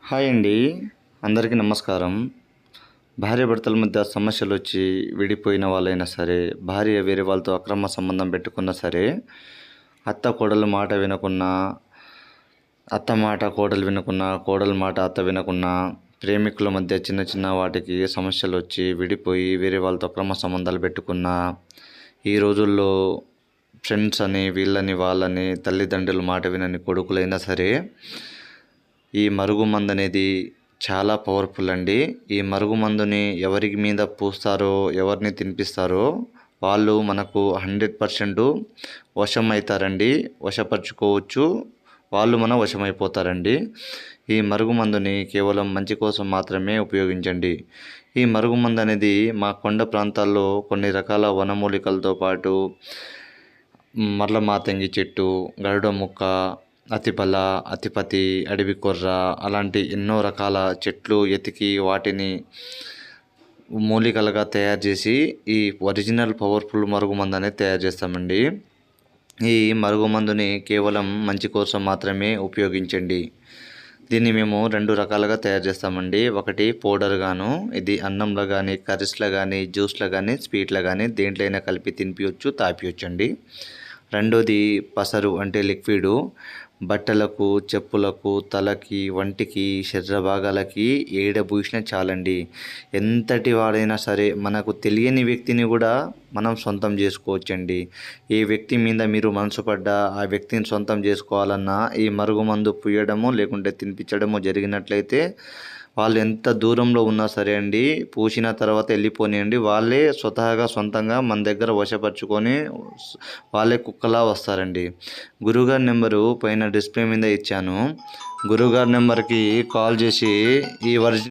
Hi అండి. అందరికీ నమస్కారం. భార్యాభర్తల మధ్య సమస్యలు వచ్చి విడిపోయిన వాళ్ళైనా సరే, భార్య వేరే వాళ్ళతో అక్రమ సంబంధం పెట్టుకున్నా సరే, అత్త కోడలు మాట వినకున్నా, అత్త మాట కోడలు వినకున్నా, కోడలు మాట అత్త వినకున్నా, ప్రేమికుల మధ్య చిన్న చిన్న వాటికి సమస్యలు వచ్చి విడిపోయి వేరే వాళ్ళతో అక్రమ సంబంధాలు పెట్టుకున్నా, ఈ రోజుల్లో ఫ్రెండ్స్ అని వీళ్ళని వాళ్ళని తల్లిదండ్రుల మాట వినని కొడుకులైనా సరే, ఈ మరుగుమందు అనేది చాలా పవర్ఫుల్ అండి. ఈ మరుగుమందుని ఎవరి మీద పూస్తారో, ఎవరిని తినిపిస్తారో వాళ్ళు మనకు 100% వశం అవుతారండి. వశపరుచుకోవచ్చు, వాళ్ళు మన వశమైపోతారండి. ఈ మరుగుమందుని కేవలం మంచి కోసం మాత్రమే ఉపయోగించండి. ఈ మరుగుమందు అనేది మా కొండ ప్రాంతాల్లో కొన్ని రకాల వనమూలికలతో పాటు మర్ల మాతంగి చెట్టు, గరుడ ముక్క, అతిపల, అతిపతి, అడవి కొర్ర అలాంటి ఎన్నో రకాల చెట్లు ఎతికి వాటిని మూలికలుగా తయారు చేసి ఈ ఒరిజినల్ పవర్ఫుల్ మరుగుమందు అనేది తయారు చేస్తామండి. ఈ మరుగుమందుని కేవలం మంచి కోసం మాత్రమే ఉపయోగించండి. దీన్ని మేము 2 రకాలుగా తయారు చేస్తామండి. ఒకటి పౌడర్ గాను, ఇది అన్నంలో కానీ, కర్రీస్లో కానీ, జ్యూస్లో కానీ, స్వీట్లో కానీ దేంట్లో అయినా కలిపి తినిపించవచ్చు, తాపించండి. రెండోది పసరు అంటే లిక్విడు. బట్టలకు, చెప్పులకు, తలకి, వంటికి, శరీర భాగాలకి ఏడబూసినా చాలండి. ఎంతటి వాడైనా సరే మనకు తెలియని వ్యక్తిని కూడా మనం సొంతం చేసుకోవచ్చండి. ఏ వ్యక్తి మీద మీరు మనసు పడ్డా ఆ వ్యక్తిని సొంతం చేసుకోవాలన్నా ఈ మరుగుమందు పూయడము లేకుంటే తినిపించడము జరిగినట్లయితే వాళ్ళు ఎంత దూరంలో ఉన్నా సరే అండి, పూసిన తర్వాత వెళ్ళిపోనియండి, వాళ్ళే స్వతహాగా సొంతంగా మన దగ్గర వశపరుచుకొని వాళ్ళే కుక్కలా వస్తారండి. గురువుగారి నెంబరు పైన డిస్ప్లే మీద ఇచ్చాను. గురువుగారి నెంబర్కి కాల్ చేసి ఈ